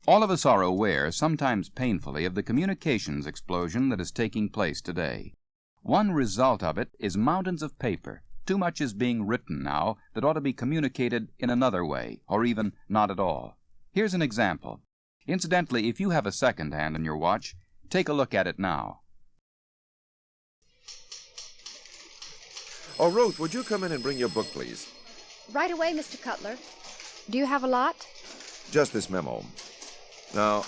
All of us are aware, sometimes painfully, of the communications explosion that is taking place today. One result of it is mountains of paper. Too much is being written now that ought to be communicated in another way, or even not at all. Here's an example. Incidentally, if you have a second hand in your watch, take a look at it now. Oh, Ruth, would you come in and bring your book, please? Right away, Mr. Cutler. Do you have a lot? Just this memo. Now,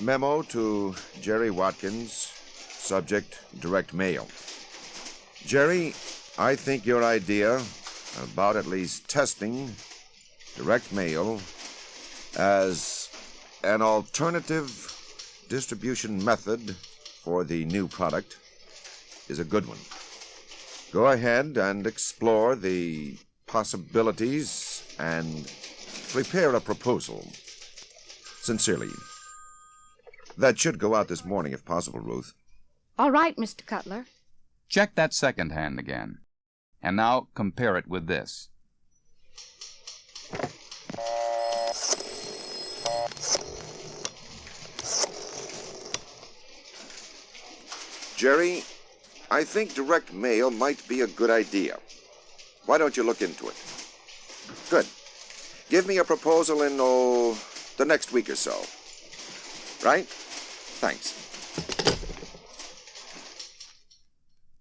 memo to Jerry Watkins, subject, direct mail. Jerry, I think your idea about at least testing direct mail as an alternative distribution method for the new product is a good one. Go ahead and explore the possibilities and prepare a proposal. Sincerely. That should go out this morning if possible, Ruth. All right, Mr. Cutler. Check that second hand again. And now compare it with this. Jerry, I think direct mail might be a good idea. Why don't you look into it? Good. Give me a proposal in, the next week or so. Right? Thanks.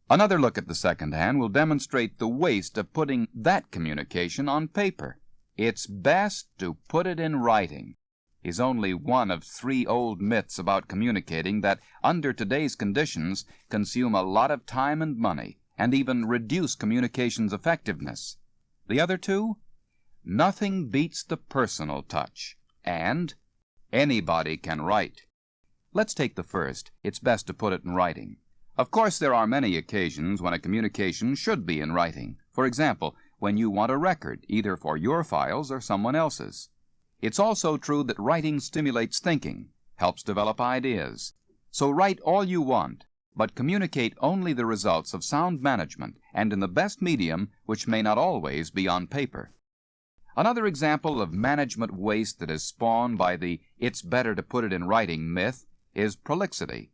Another look at the second hand will demonstrate the waste of putting that communication on paper. It's best to put it in writing is only one of 3 old myths about communicating that, under today's conditions, consume a lot of time and money and even reduce communication's effectiveness. The other 2? Nothing beats the personal touch, and anybody can write. Let's take the first. It's best to put it in writing. Of course, there are many occasions when a communication should be in writing. For example, when you want a record, either for your files or someone else's. It's also true that writing stimulates thinking, helps develop ideas. So write all you want, but communicate only the results of sound management and in the best medium, which may not always be on paper. Another example of management waste that is spawned by the "it's better to put it in writing" myth is prolixity.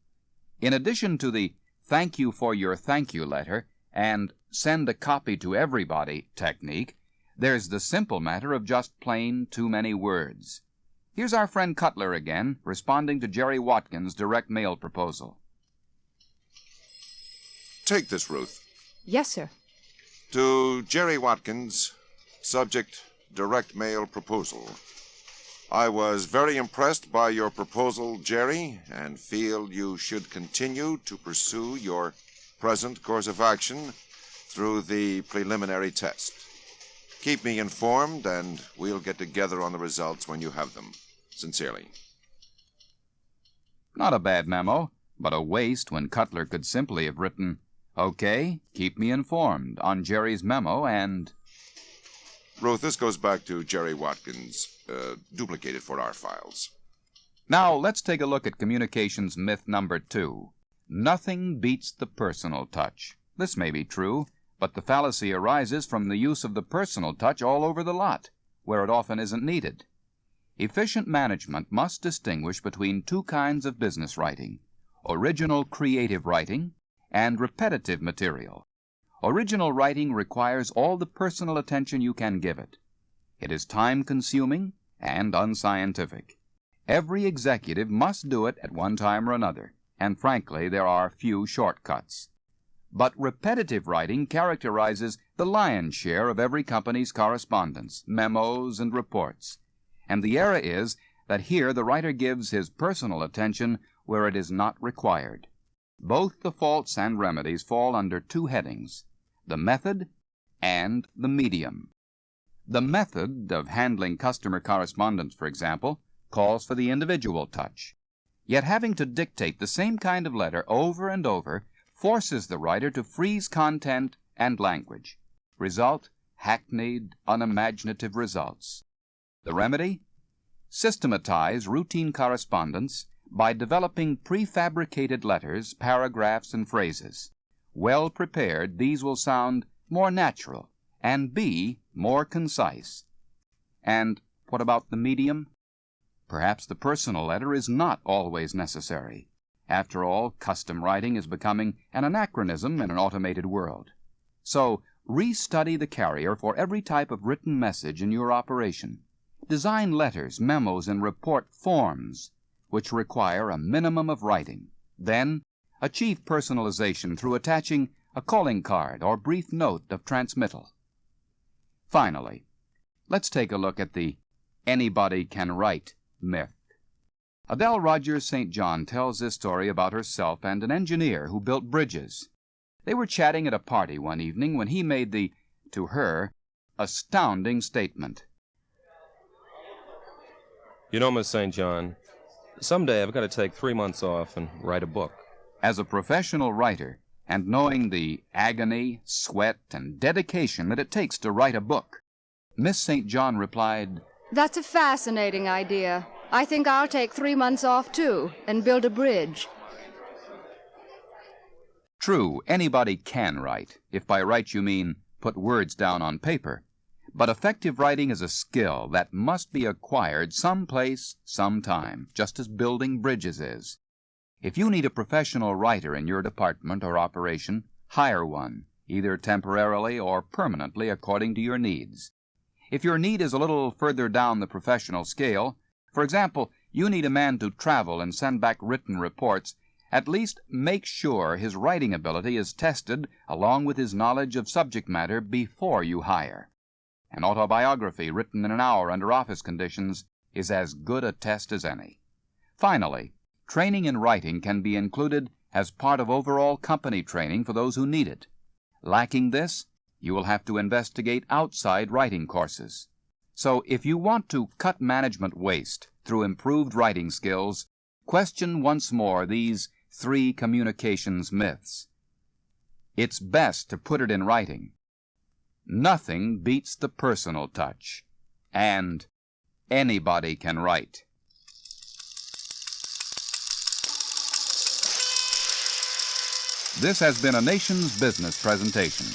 In addition to the "thank you for your thank you letter" and "send a copy to everybody" technique, there's the simple matter of just plain too many words. Here's our friend Cutler again, responding to Jerry Watkins' direct mail proposal. Take this, Ruth. Yes, sir. To Jerry Watkins, subject, direct mail proposal. I was very impressed by your proposal, Jerry, and feel you should continue to pursue your present course of action through the preliminary test. Keep me informed, and we'll get together on the results when you have them. Sincerely. Not a bad memo, but a waste when Cutler could simply have written, "Okay, keep me informed" on Jerry's memo and... Ruth, this goes back to Jerry Watkins, duplicated for our files. Now, let's take a look at communications myth number 2. Nothing beats the personal touch. This may be true, but the fallacy arises from the use of the personal touch all over the lot, where it often isn't needed. Efficient management must distinguish between 2 kinds of business writing: original creative writing and repetitive material. Original writing requires all the personal attention you can give it. It is time-consuming and unscientific. Every executive must do it at one time or another, and frankly, there are few shortcuts. But repetitive writing characterizes the lion's share of every company's correspondence, memos, and reports. And the error is that here the writer gives his personal attention where it is not required. Both the faults and remedies fall under 2 headings: the method and the medium. The method of handling customer correspondence, for example, calls for the individual touch. Yet having to dictate the same kind of letter over and over forces the writer to freeze content and language. Result: hackneyed, unimaginative results. The remedy? Systematize routine correspondence by developing prefabricated letters, paragraphs, and phrases. Well prepared, these will sound more natural and be more concise. And what about the medium? Perhaps the personal letter is not always necessary. After all, custom writing is becoming an anachronism in an automated world. So, restudy the carrier for every type of written message in your operation. Design letters, memos, and report forms which require a minimum of writing. Then, achieve personalization through attaching a calling card or brief note of transmittal. Finally, let's take a look at the anybody can write myth. Adele Rogers St. John tells this story about herself and an engineer who built bridges. They were chatting at a party one evening when he made the, to her, astounding statement. You know, Miss St. John, someday I've got to take 3 months off and write a book. As a professional writer, and knowing the agony, sweat, and dedication that it takes to write a book, Miss St. John replied, That's a fascinating idea. I think I'll take 3 months off, too, and build a bridge. True, anybody can write, if by write you mean put words down on paper. But effective writing is a skill that must be acquired someplace, sometime, just as building bridges is. If you need a professional writer in your department or operation, hire one, either temporarily or permanently according to your needs. If your need is a little further down the professional scale, for example, you need a man to travel and send back written reports, at least make sure his writing ability is tested along with his knowledge of subject matter before you hire. An autobiography written in an hour under office conditions is as good a test as any. Finally, training in writing can be included as part of overall company training for those who need it. Lacking this, you will have to investigate outside writing courses. So if you want to cut management waste through improved writing skills, question once more these 3 communications myths. It's best to put it in writing. Nothing beats the personal touch. And anybody can write. This has been a Nation's Business presentation.